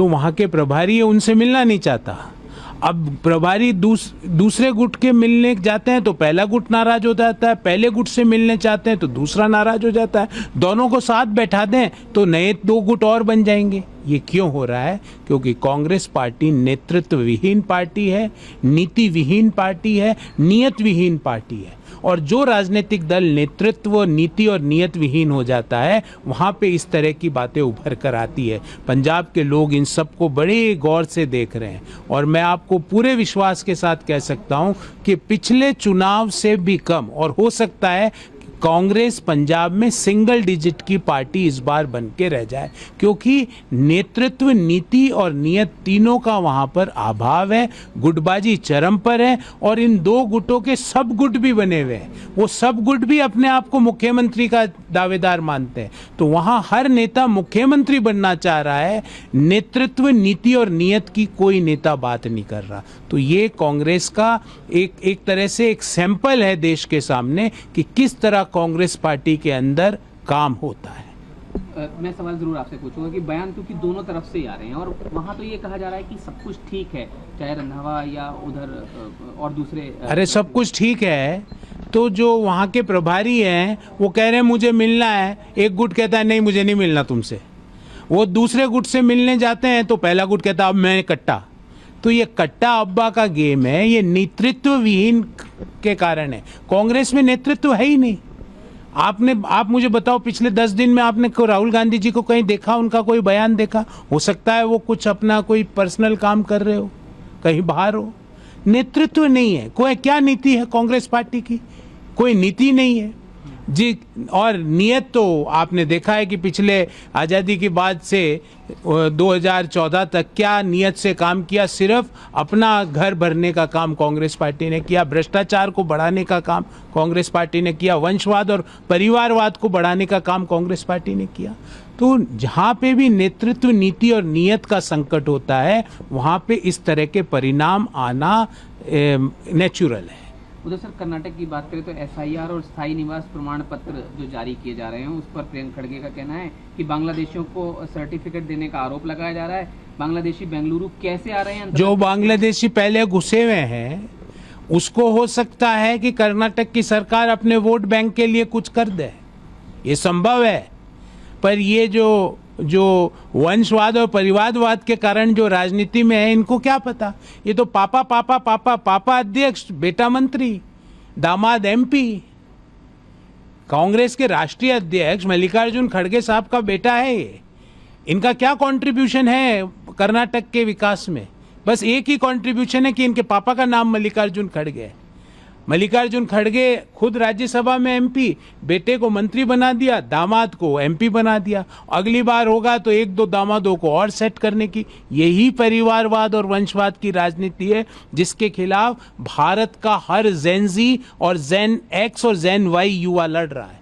तो वहाँ के प्रभारी है, उनसे मिलना नहीं चाहता। अब प्रभारी दूसरे गुट के मिलने जाते हैं तो पहला गुट नाराज हो जाता है, पहले गुट से मिलने चाहते हैं तो दूसरा नाराज हो जाता है। दोनों को साथ बैठा दें तो नए 2 गुट और बन जाएंगे। ये क्यों हो रहा है? क्योंकि कांग्रेस पार्टी नेतृत्व विहीन पार्टी है, नीति विहीन पार्टी है, नियत विहीन पार्टी है। और जो राजनीतिक दल नेतृत्व, नीति और नियत विहीन हो जाता है, वहाँ पे इस तरह की बातें उभर कर आती है। पंजाब के लोग इन सबको बड़े गौर से देख रहे हैं और मैं आपको पूरे विश्वास के साथ कह सकता हूँ कि पिछले चुनाव से भी कम, और हो सकता है कांग्रेस पंजाब में सिंगल डिजिट की पार्टी इस बार बन के रह जाए, क्योंकि नेतृत्व, नीति और नियत तीनों का वहां पर अभाव है। गुटबाजी चरम पर है और इन 2 गुटों के सब गुट भी बने हुए हैं। वो सब गुट भी अपने आप को मुख्यमंत्री का दावेदार मानते हैं। तो वहां हर नेता मुख्यमंत्री बनना चाह रहा है, नेतृत्व, नीति और नियत की कोई नेता बात नहीं कर रहा। तो ये कांग्रेस का एक तरह से एक सैंपल है देश के सामने कि किस तरह कांग्रेस पार्टी के अंदर काम होता है। मैं सवाल जरूर आपसे पूछूंगा कि बयान क्योंकि दोनों तरफ से ही आ रहे हैं और वहाँ तो ये कहा जा रहा है कि सब कुछ ठीक है, चाहे रंधावा या उधर और दूसरे। अरे सब कुछ ठीक है तो जो वहाँ के प्रभारी हैं वो कह रहे हैं मुझे मिलना है, एक गुट कहता है नहीं मुझे नहीं मिलना तुमसे। वो दूसरे गुट से मिलने जाते हैं तो पहला गुट कहता है अब मैं कट्टा। तो ये कट्टा अब्बा का गेम है, ये नेतृत्व विहीन के कारण है। कांग्रेस में नेतृत्व है ही नहीं। आप मुझे बताओ पिछले 10 दिन में आपने राहुल गांधी जी को कहीं देखा, उनका कोई बयान देखा? हो सकता है वो कुछ अपना कोई पर्सनल काम कर रहे हो, कहीं बाहर हो। नेतृत्व नहीं है। कोई क्या नीति है कांग्रेस पार्टी की? कोई नीति नहीं है जी। और नियत तो आपने देखा है कि पिछले आज़ादी के बाद से 2014 तक क्या नियत से काम किया। सिर्फ अपना घर भरने का काम कांग्रेस पार्टी ने किया, भ्रष्टाचार को बढ़ाने का काम कांग्रेस पार्टी ने किया, वंशवाद और परिवारवाद को बढ़ाने का काम कांग्रेस पार्टी ने किया। तो जहाँ पे भी नेतृत्व, नीति और नियत का संकट होता है वहाँ पे इस तरह के परिणाम आना नेचुरल है। उधर सर कर्नाटक की बात करें तो एसआईआर और स्थायी निवास प्रमाण पत्र जो जारी किए जा रहे हैं उस पर प्रियंक खड़गे का कहना है कि बांग्लादेशियों को सर्टिफिकेट देने का आरोप लगाया जा रहा है। बांग्लादेशी बेंगलुरु कैसे आ रहे हैं? जो बांग्लादेशी पहले घुसे हुए हैं उसको हो सकता है कि कर्नाटक की सरकार अपने वोट बैंक के लिए कुछ कर दे, ये संभव है। पर ये जो वंशवाद और परिवारवाद के कारण जो राजनीति में है, इनको क्या पता? ये तो पापा पापा पापा पापा अध्यक्ष, बेटा मंत्री, दामाद एमपी, कांग्रेस के राष्ट्रीय अध्यक्ष मल्लिकार्जुन खड़गे साहब का बेटा है ये। इनका क्या कंट्रीब्यूशन है कर्नाटक के विकास में? बस एक ही कंट्रीब्यूशन है कि इनके पापा का नाम मल्लिकार्जुन खड़गे है। मल्लिकार्जुन खड़गे खुद राज्यसभा में एमपी, बेटे को मंत्री बना दिया, दामाद को एमपी बना दिया। अगली बार होगा तो 1-2 दामादों को और सेट करने की। यही परिवारवाद और वंशवाद की राजनीति है जिसके खिलाफ भारत का हर जेन जी और जेन एक्स और जेन वाई युवा लड़ रहा है।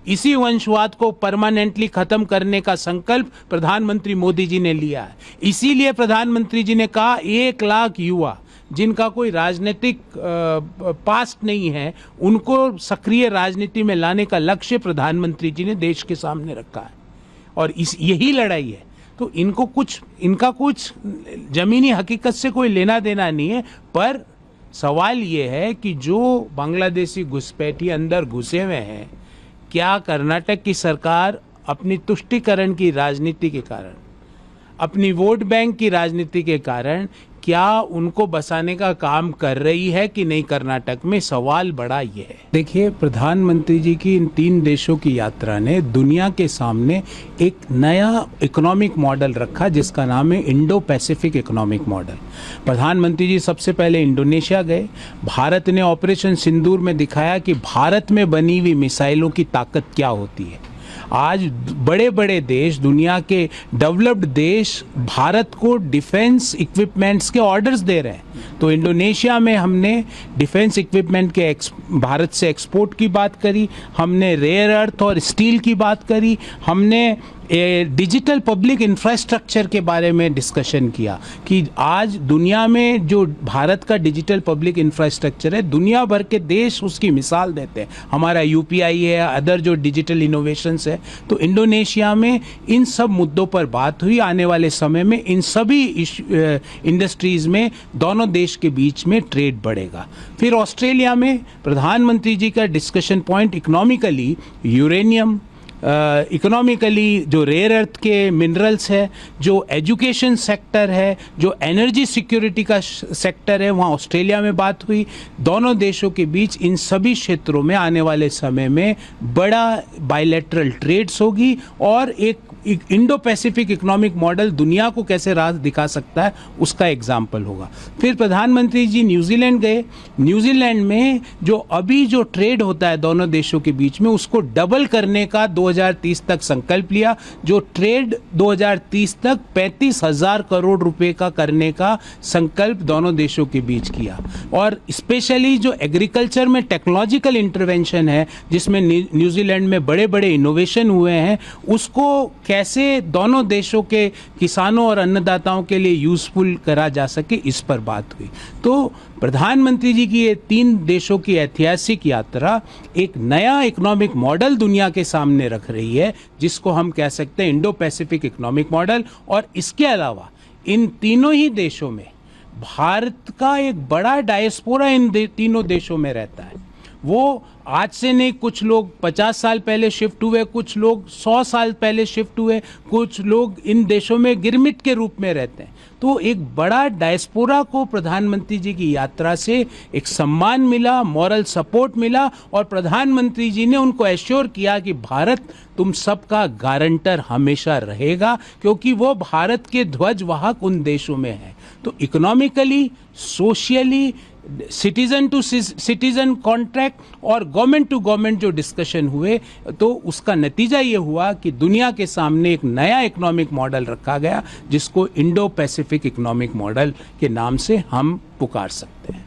इसी वंशवाद को परमानेंटली खत्म करने का संकल्प प्रधानमंत्री मोदी जी ने लिया है। इसीलिए प्रधानमंत्री जी ने कहा 1 लाख युवा जिनका कोई राजनीतिक पास्ट नहीं है उनको सक्रिय राजनीति में लाने का लक्ष्य प्रधानमंत्री जी ने देश के सामने रखा है और यही लड़ाई है। तो इनका कुछ जमीनी हकीकत से कोई लेना देना नहीं है। पर सवाल ये है कि जो बांग्लादेशी घुसपैठी अंदर घुसे हुए हैं, क्या कर्नाटक की सरकार अपनी तुष्टीकरण की राजनीति के कारण, अपनी वोट बैंक की राजनीति के कारण क्या उनको बसाने का काम कर रही है कि नहीं? कर्नाटक में सवाल बड़ा ये है। देखिए, प्रधानमंत्री जी की इन 3 देशों की यात्रा ने दुनिया के सामने एक नया इकोनॉमिक मॉडल रखा जिसका नाम है इंडो पैसिफिक इकोनॉमिक मॉडल। प्रधानमंत्री जी सबसे पहले इंडोनेशिया गए। भारत ने ऑपरेशन सिंदूर में दिखाया कि भारत में बनी हुई मिसाइलों की ताकत क्या होती है। आज बड़े बड़े देश, दुनिया के डेवलप्ड देश भारत को डिफेंस इक्विपमेंट्स के ऑर्डर्स दे रहे हैं। तो इंडोनेशिया में हमने डिफेंस इक्विपमेंट के भारत से एक्सपोर्ट की बात करी, हमने रेयर अर्थ और स्टील की बात करी, हमने डिजिटल पब्लिक इंफ्रास्ट्रक्चर के बारे में डिस्कशन किया कि आज दुनिया में जो भारत का डिजिटल पब्लिक इंफ्रास्ट्रक्चर है, दुनिया भर के देश उसकी मिसाल देते हैं। हमारा यूपीआई है, अदर जो डिजिटल इनोवेशंस है। तो इंडोनेशिया में इन सब मुद्दों पर बात हुई। आने वाले समय में इन सभी इंडस्ट्रीज में दोनों देश के बीच में ट्रेड बढ़ेगा। फिर ऑस्ट्रेलिया में प्रधानमंत्री जी का discussion point economically uranium, economically जो रेयर अर्थ के मिनरल्स है, जो एजुकेशन सेक्टर है, जो एनर्जी सिक्योरिटी का सेक्टर है, वहाँ ऑस्ट्रेलिया में बात हुई। दोनों देशों के बीच इन सभी क्षेत्रों में आने वाले समय में बड़ा बायलैटरल ट्रेड्स होगी और एक इंडो पैसिफिक इकोनॉमिक मॉडल दुनिया को कैसे राह दिखा सकता है उसका एग्जाम्पल होगा। फिर प्रधानमंत्री जी न्यूजीलैंड गए। न्यूजीलैंड में जो अभी जो ट्रेड होता है दोनों देशों के बीच में, उसको डबल करने का 2030 तक संकल्प लिया। जो ट्रेड 2030 तक 35,000 करोड़ रुपए का करने का संकल्प दोनों देशों के बीच किया। और स्पेशली जो एग्रीकल्चर में टेक्नोलॉजिकल इंटरवेंशन है, जिसमें न्यूजीलैंड में बड़े बड़े इनोवेशन हुए हैं, उसको कैसे दोनों देशों के किसानों और अन्नदाताओं के लिए यूजफुल करा जा सके, इस पर बात हुई। तो प्रधानमंत्री जी की ये 3 देशों की ऐतिहासिक यात्रा एक नया इकोनॉमिक मॉडल दुनिया के सामने रख रही है, जिसको हम कह सकते हैं इंडो पैसिफिक इकोनॉमिक मॉडल। और इसके अलावा इन तीनों ही देशों में भारत का एक बड़ा डायस्पोरा इन तीनों देशों में रहता है। वो आज से नहीं, कुछ लोग 50 साल पहले शिफ्ट हुए, कुछ लोग 100 साल पहले शिफ्ट हुए, कुछ लोग इन देशों में गिरमिट के रूप में रहते हैं। तो एक बड़ा डायस्पोरा को प्रधानमंत्री जी की यात्रा से एक सम्मान मिला, मॉरल सपोर्ट मिला, और प्रधानमंत्री जी ने उनको एश्योर किया कि भारत तुम सबका गारंटर हमेशा रहेगा, क्योंकि वो भारत के ध्वजवाहक उन देशों में है। तो economically, socially, citizen to citizen contract और गवर्नमेंट टू गवर्नमेंट जो डिस्कशन हुए, तो उसका नतीजा ये हुआ कि दुनिया के सामने एक नया इकोनॉमिक मॉडल रखा गया, जिसको इंडो पैसिफिक इकोनॉमिक मॉडल के नाम से हम पुकार सकते हैं।